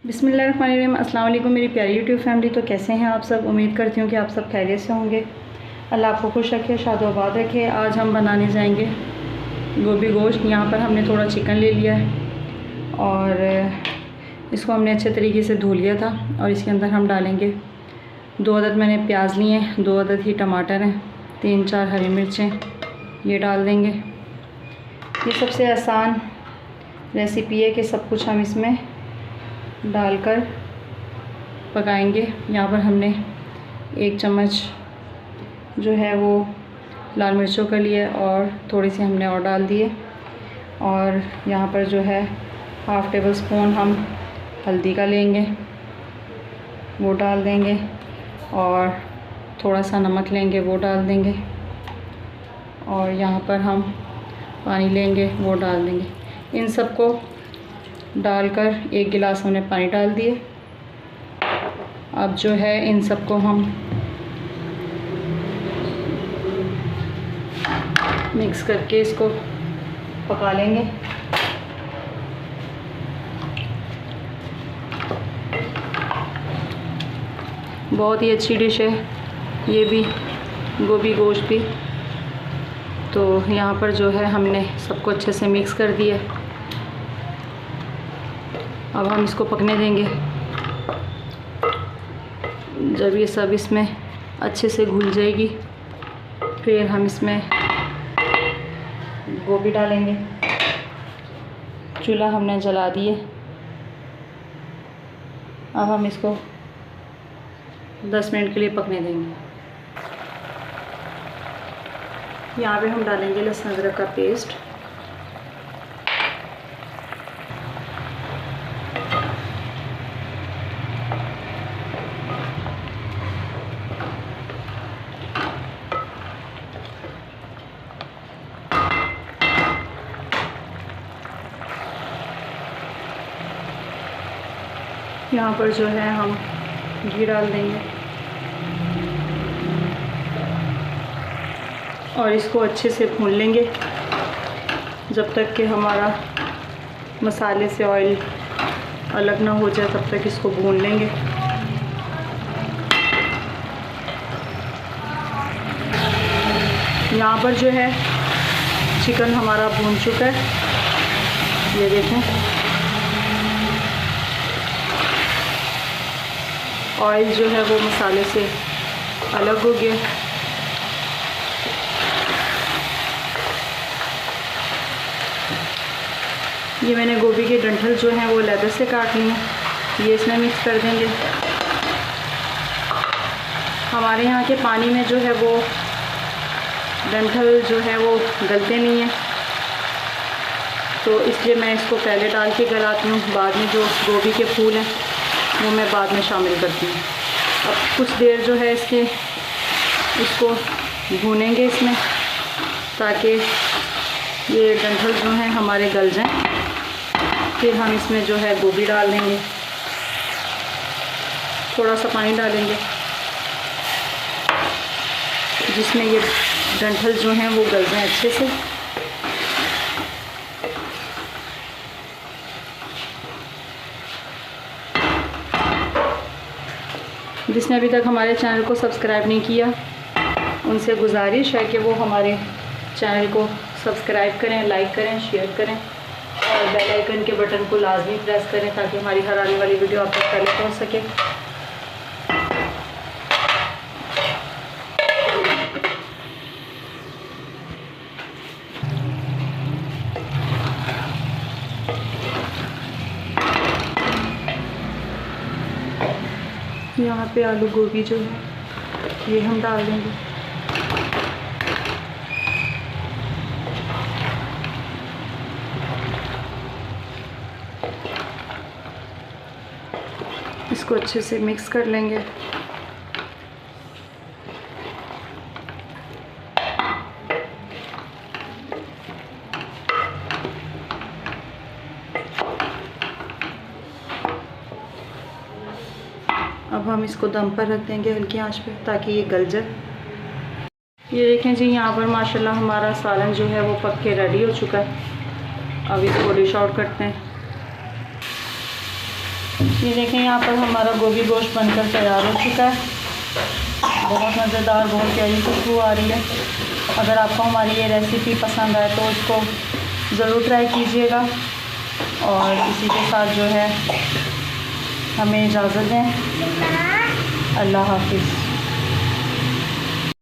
बिस्मिल्लाहिर्रहमानिर्रहीम। अस्सलाम वालेकुम मेरी प्यारी यूट्यूब फैमिली। तो कैसे हैं आप सब? उम्मीद करती हूँ कि आप सब खैरियत से होंगे। अल्लाह आपको खुश रखे, शादोबाद रखे। आज हम बनाने जाएंगे गोभी गोश्त। यहाँ पर हमने थोड़ा चिकन ले लिया है और इसको हमने अच्छे तरीके से धो लिया था। और इसके अंदर हम डालेंगे 2 अदद मैंने प्याज लिए हैं, 2 अदद ही टमाटर हैं, 3-4 हरी मिर्चें ये डाल देंगे। ये सबसे आसान रेसिपी है कि सब कुछ हम इसमें डालकर पकाएंगे। यहाँ पर हमने 1 चम्मच जो है वो लाल मिर्चों का लिए और थोड़ी सी हमने और डाल दिए। और यहाँ पर जो है 1/2 टेबल स्पून हम हल्दी का लेंगे, वो डाल देंगे। और थोड़ा सा नमक लेंगे, वो डाल देंगे। और यहाँ पर हम पानी लेंगे, वो डाल देंगे। इन सब को डालकर 1 गिलास हमने पानी डाल दिए। अब जो है इन सब को हम मिक्स करके इसको पका लेंगे। बहुत ही अच्छी डिश है ये भी, गोभी गोश्त भी। तो यहाँ पर जो है हमने सबको अच्छे से मिक्स कर दिया। अब हम इसको पकने देंगे। जब ये सब इसमें अच्छे से घुल जाएगी फिर हम इसमें गोभी डालेंगे। चूल्हा हमने जला दिए। अब हम इसको 10 मिनट के लिए पकने देंगे। यहाँ पे हम डालेंगे लहसुन अदरक का पेस्ट। यहाँ पर जो है हम घी डाल देंगे और इसको अच्छे से भून लेंगे जब तक कि हमारा मसाले से ऑयल अलग ना हो जाए, तब तक इसको भून लेंगे। यहाँ पर जो है चिकन हमारा भून चुका है, ये देखें। ऑयल जो है वो मसाले से अलग हो गया। ये मैंने गोभी के डंठल जो हैं वो लेदर से काट लिए हैं, ये इसमें मिक्स कर देंगे। हमारे यहाँ के पानी में जो है वो डंठल जो है वो गलते नहीं हैं, तो इसलिए मैं इसको पहले डाल के गलाती हूँ। बाद में जो गोभी के फूल हैं वो मैं बाद में शामिल करती हूँ। अब कुछ देर जो है इसको भूनेंगे इसमें, ताकि ये डंठल जो हैं हमारे गल जाएं। फिर हम इसमें जो है गोभी डाल देंगे, थोड़ा सा पानी डालेंगे जिसमें ये डंठल जो हैं वो गल जाएं अच्छे से। जिसने अभी तक हमारे चैनल को सब्सक्राइब नहीं किया उनसे गुजारिश है कि वो हमारे चैनल को सब्सक्राइब करें, लाइक करें, शेयर करें और बेल आइकन के बटन को लाजमी प्रेस करें ताकि हमारी हर आने वाली वीडियो आप तक पहले पहुंच सके। यहाँ पे आलू गोभी जो है ये हम डाल देंगे। इसको अच्छे से मिक्स कर लेंगे। अब हम इसको दम पर रख देंगे हल्की आंच पे ताकि ये गल जाए। ये देखें जी, यहाँ पर माशाल्लाह हमारा सालन जो है वो पक के रेडी हो चुका है। अब इसको डिश आउट करते हैं। ये देखें यहाँ पर हमारा गोभी गोश्त बनकर तैयार हो चुका है। बहुत मज़ेदार, बहुत प्यारी खुशबू आ रही है। अगर आपको हमारी ये रेसिपी पसंद आए तो इसको ज़रूर ट्राई कीजिएगा। और इसी के साथ जो है हमें इजाज़त दें। अल्लाह हाफिज़।